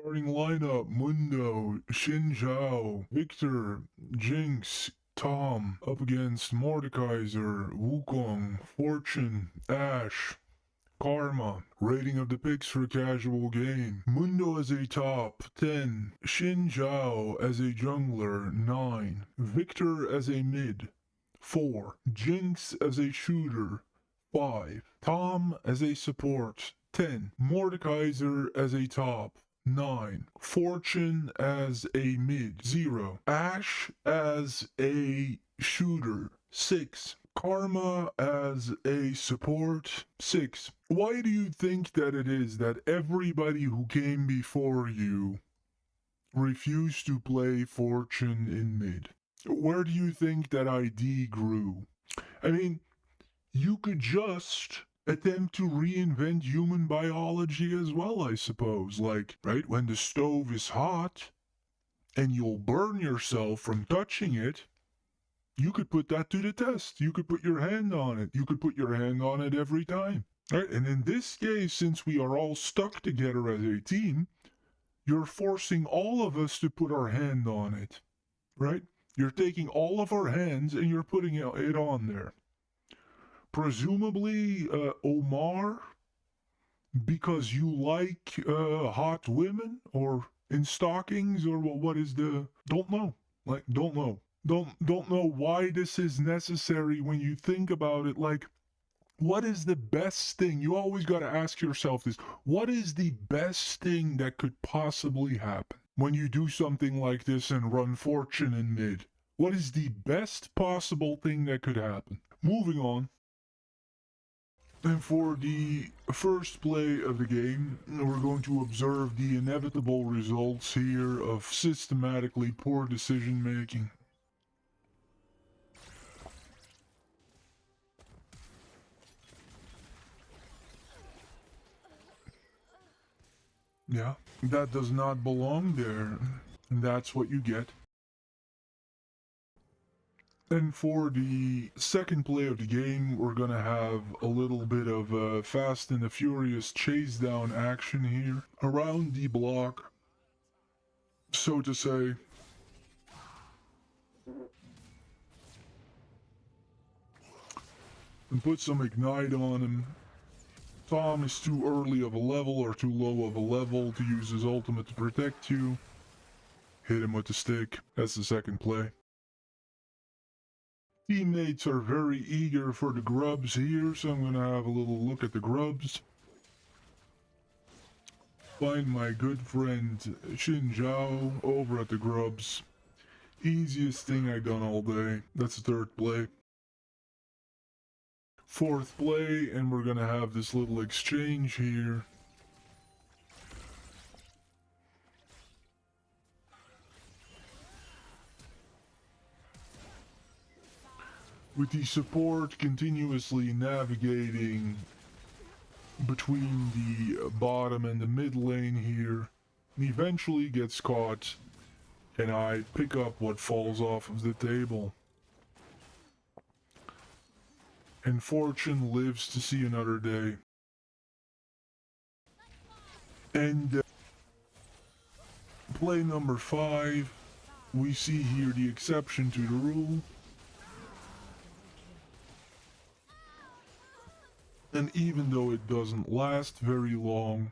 Starting lineup: Mundo, Shinjao, Victor, Jinx, Tom. Up against Mordekaiser, Wukong, Fortune, Ash, Karma. Rating of the picks for casual game: Mundo as a top, 10. Shinjao as a jungler, 9. Victor as a mid, 4. Jinx as a shooter, 5. Tom as a support, 10. Mordekaiser as a top, 9. Fortune as a mid, 0. Ash as a shooter, 6. Karma as a support, 6. Why do you think that it is that everybody who came before you refused to play Fortune in mid? Where do you think that ID grew? I mean, you could just attempt to reinvent human biology as well, I suppose. Like, right, when the stove is hot and you'll burn yourself from touching it, you could put that to the test. You could put your hand on it. You could put your hand on it every time. Right? And in this case, since we are all stuck together as a team, you're forcing all of us to put our hand on it. Right? You're taking all of our hands and you're putting it on there. Presumably, Omar, because you like hot women or in stockings, or what is the... Don't know. Like, don't know. Don't know why this is necessary when you think about it. Like, what is the best thing? You always got to ask yourself this. What is the best thing that could possibly happen when you do something like this and run Fortune in mid? What is the best possible thing that could happen? Moving on. And for the first play of the game, we're going to observe the inevitable results here of systematically poor decision making. Yeah, that does not belong there. And that's what you get. And for the second play of the game, we're gonna have a little bit of Fast and the Furious chase down action here around the block, so to say. And put some ignite on him. Tom is too early of a level or too low of a level to use his ultimate to protect you. Hit him with the stick. That's the second play. Teammates are very eager for the grubs here, so I'm gonna have a little look at the grubs. Find my good friend Xin Zhao over at the grubs. Easiest thing I've done all day. That's the third play. Fourth play, and we're gonna have this little exchange here. With the support continuously navigating between the bottom and the mid lane here, and eventually gets caught, and I pick up what falls off of the table. And Fortune lives to see another day. And play number 5, we see here the exception to the rule. And even though it doesn't last very long,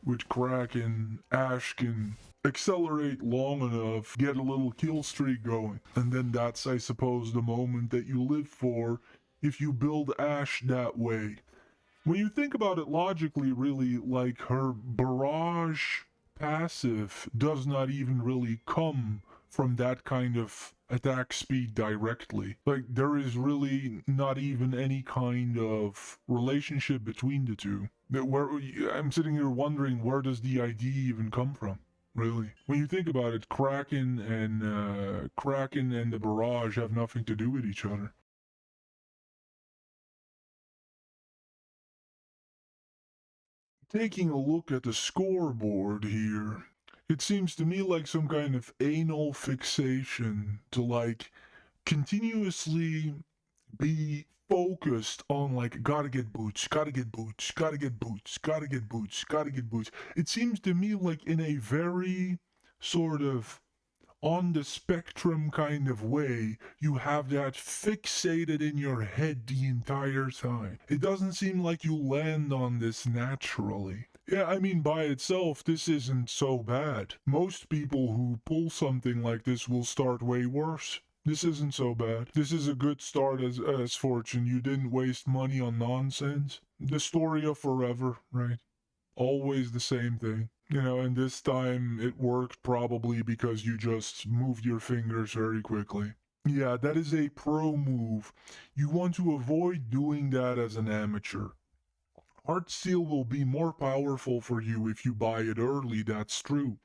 with Kraken, Ash can accelerate long enough, get a little kill streak going. And then that's, I suppose, the moment that you live for if you build Ash that way. When you think about it logically, really, like, her barrage passive does not even really come from that kind of attack speed directly. Like, there is really not even any kind of relationship between the two. Where I'm sitting here wondering, where does the ID even come from? Really, when you think about it, Kraken and the barrage have nothing to do with each other. Taking a look at the scoreboard here, it seems to me like some kind of anal fixation to, like, continuously be focused on like gotta get boots, gotta get boots, gotta get boots, gotta get boots, gotta get boots. It seems to me like in a very sort of on the spectrum kind of way, you have that fixated in your head the entire time. It doesn't seem like you land on this naturally. Yeah, I mean, by itself, this isn't so bad. Most people who pull something like this will start way worse. This isn't so bad. This is a good start as fortune. You didn't waste money on nonsense. The story of forever, right? Always the same thing. You know, and this time it worked probably because you just moved your fingers very quickly. Yeah, that is a pro move. You want to avoid doing that as an amateur. Heartsteel will be more powerful for you if you buy it early, that's true.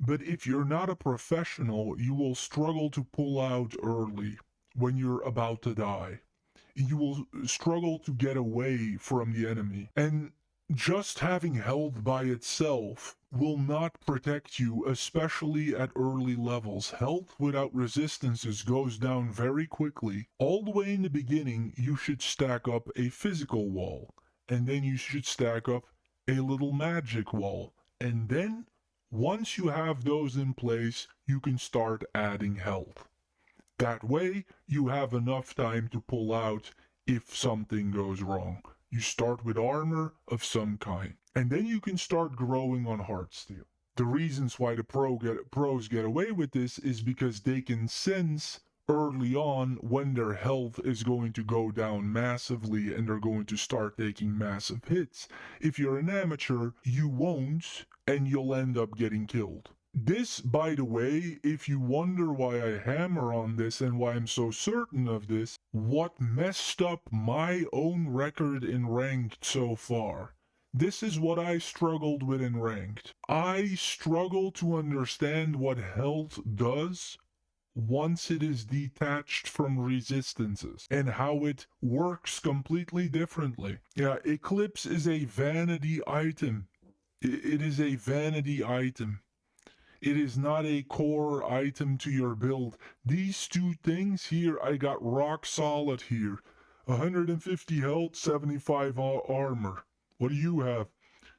But if you're not a professional, you will struggle to pull out early when you're about to die. You will struggle to get away from the enemy. And just having health by itself will not protect you, especially at early levels. Health without resistances goes down very quickly. All the way in the beginning, you should stack up a physical wall, and then you should stack up a little magic wall. And then, once you have those in place, you can start adding health. That way, you have enough time to pull out if something goes wrong. You start with armor of some kind, and then you can start growing on Heartsteel. The reasons why the pros get away with this is because they can sense early on when their health is going to go down massively and they're going to start taking massive hits. If you're an amateur, you won't, and you'll end up getting killed. This, by the way, if you wonder why I hammer on this and why I'm so certain of this, what messed up my own record in ranked so far. This is what I struggled with in ranked. I struggle to understand what health does once it is detached from resistances and how it works completely differently. Yeah, Eclipse is a vanity item. It is a vanity item. It is not a core item to your build. These two things here, I got rock solid here. 150 health, 75 armor. What do you have?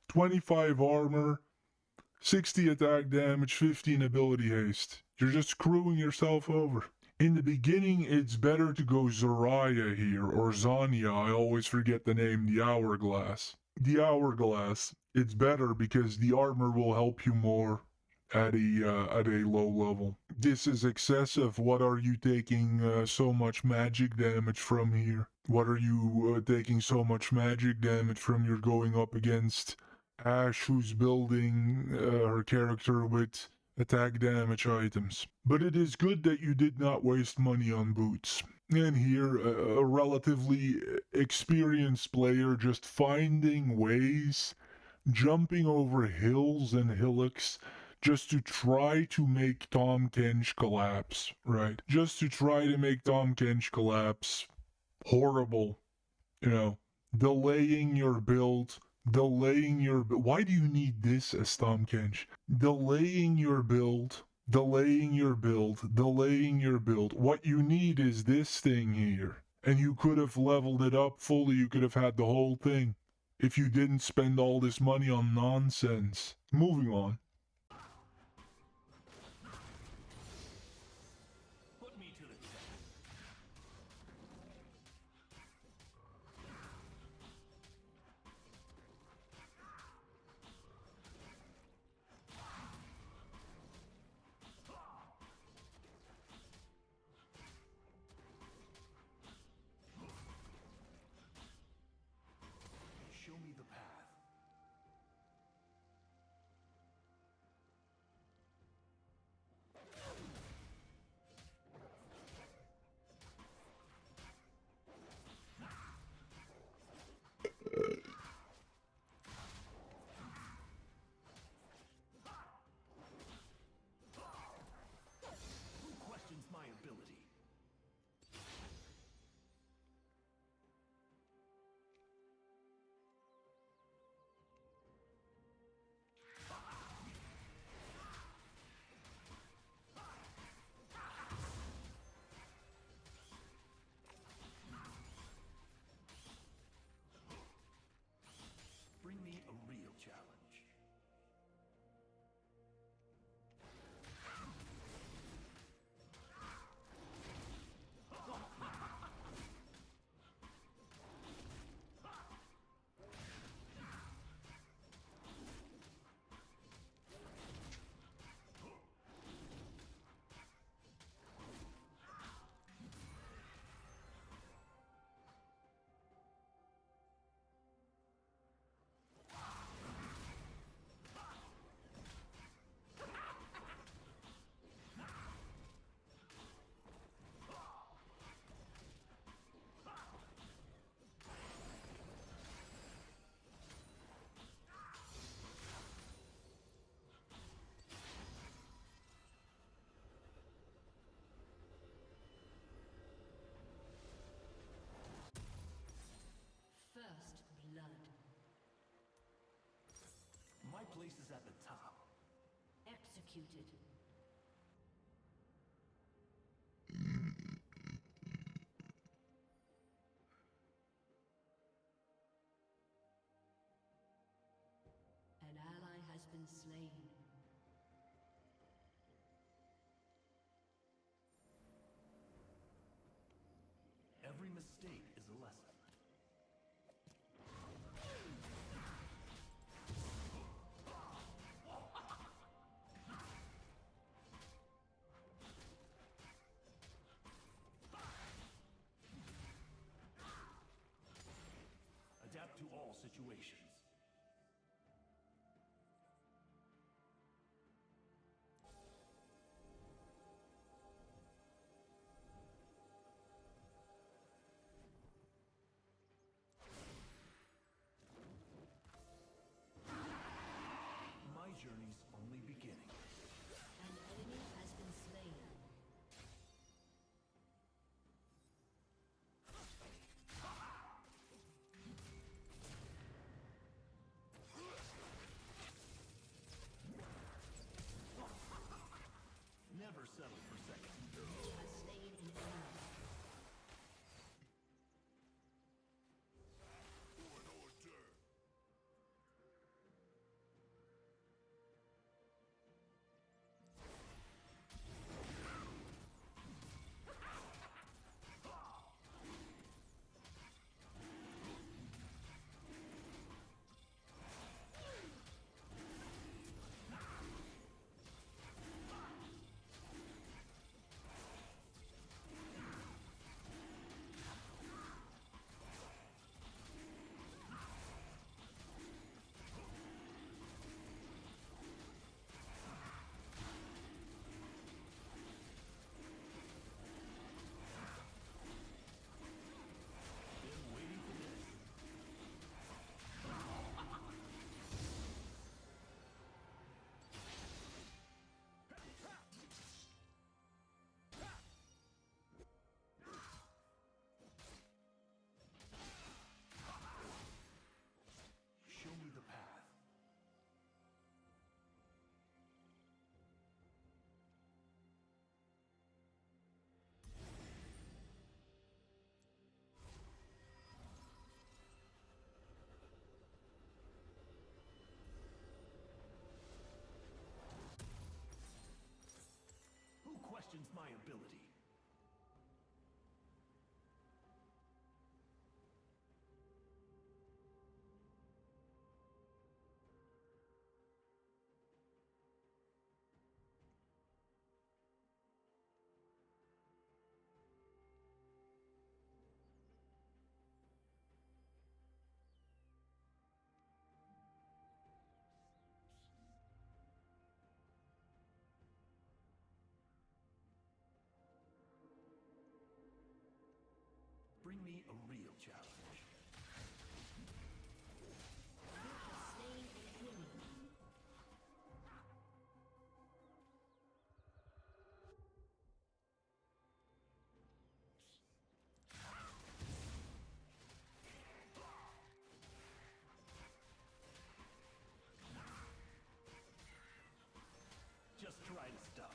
25 armor, 60 attack damage, 15 ability haste. You're just screwing yourself over. In the beginning, it's better to go Zoraya here, or Zanya, I always forget the name, the Hourglass. The Hourglass. It's better because the armor will help you more at a low level. This is excessive. What are you taking so much magic damage from here? What are you taking so much magic damage from? You're going up against Ash, who's building her character with attack damage items. But it is good that you did not waste money on boots. And here, a relatively experienced player just finding ways, jumping over hills and hillocks, just to try to make Tom Kench collapse, right? Just to try to make Tom Kench collapse. Horrible. You know, delaying your build, why do you need this as Tom Kench? Delaying your build, delaying your build, delaying your build. What you need is this thing here. And you could have leveled it up fully, you could have had the whole thing if you didn't spend all this money on nonsense. Moving on. place is at the top. Executed. An ally has been slain. Every mistake is a lesson. Adapt to all situations. My journey's only beginning. An enemy has been slain. Never settle for second. He has slain an enemy. Been waiting for this. Show me the path. Who questions my ability? Bring me a real challenge. You have slain an enemy. Just try to stop.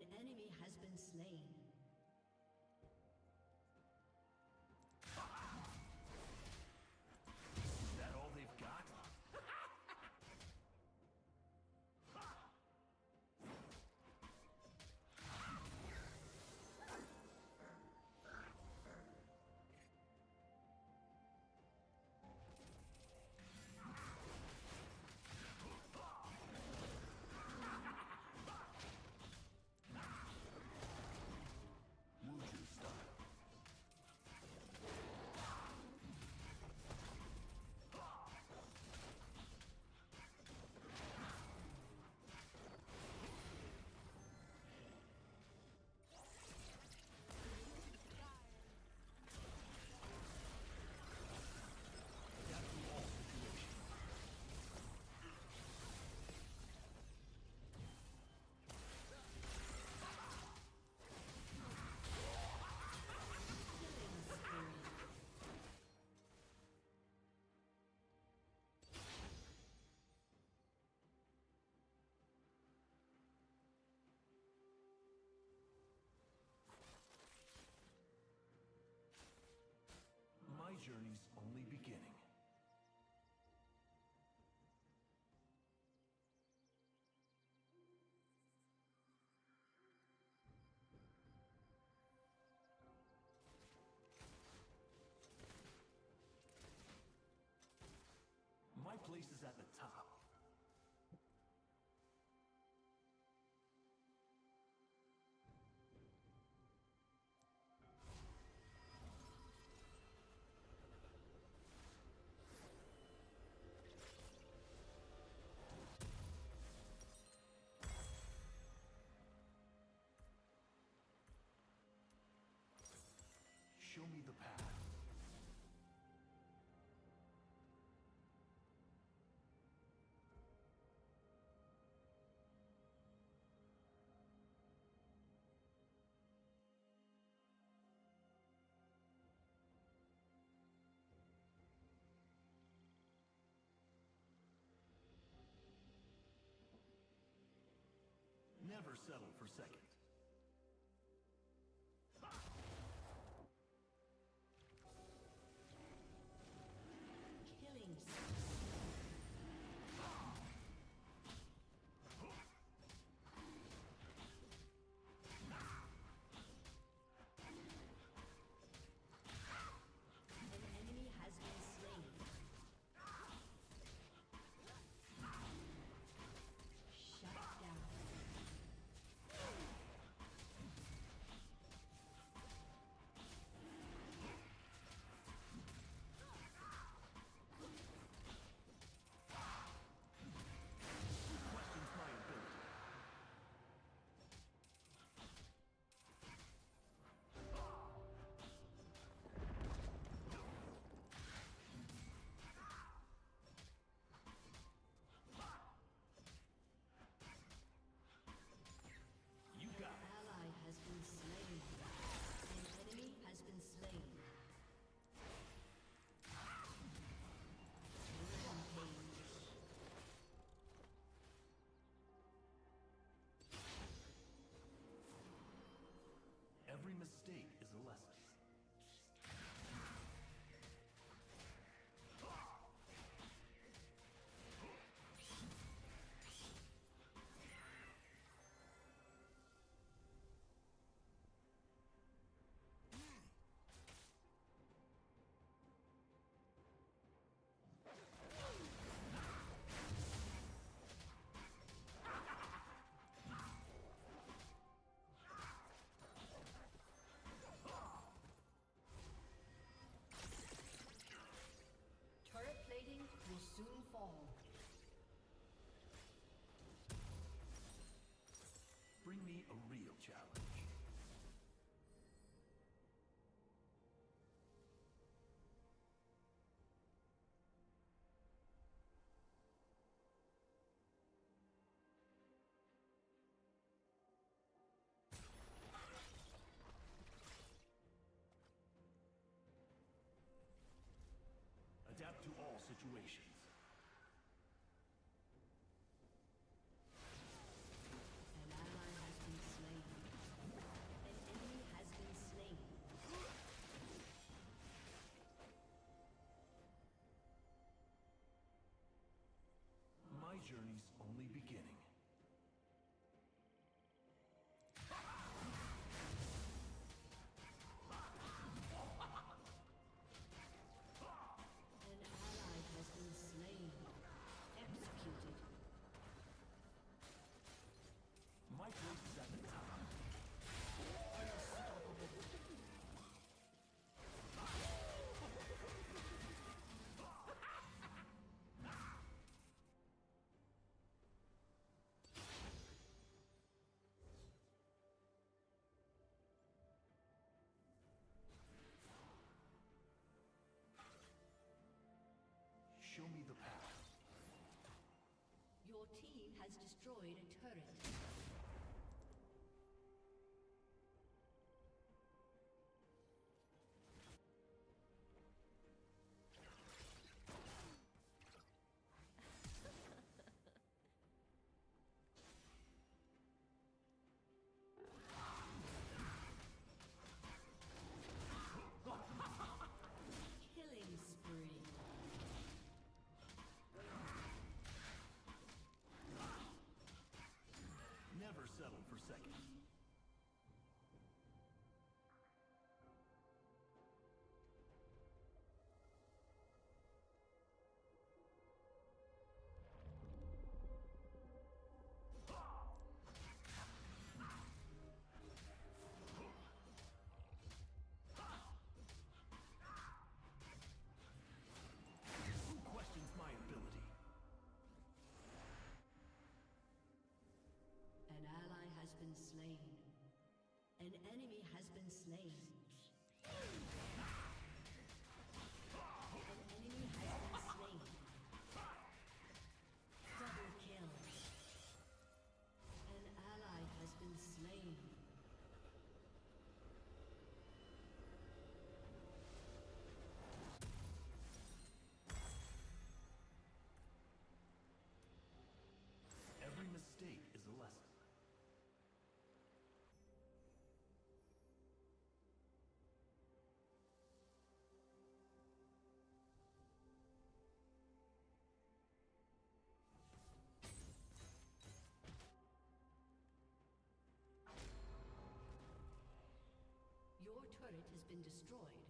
An enemy has been slain. Is that all they've got? Wuju style. Adapt to all situations. Killing spree. My journey's only beginning. My place is at the top. Show me the path. Never settle for second. Killing spree. An enemy has been slain. Shut down. Questions my ability. You got it. Ally has been slain. An enemy has been slain. Rampage. Every mistake is a lesson. Turret plating will soon fall. Bring me a real challenge. Adapt to all situations. An ally has been slain. journey's only beginning. An ally has been slain. Executed. My place is at the top. Show me the path. Your team has destroyed a turret. Killing spree. Never settle for second. Who questions my ability? An ally has been slain. An enemy has been slain. An enemy has been slain. Double kill. An ally has been slain. Every mistake is a lesson. Your turret has been destroyed.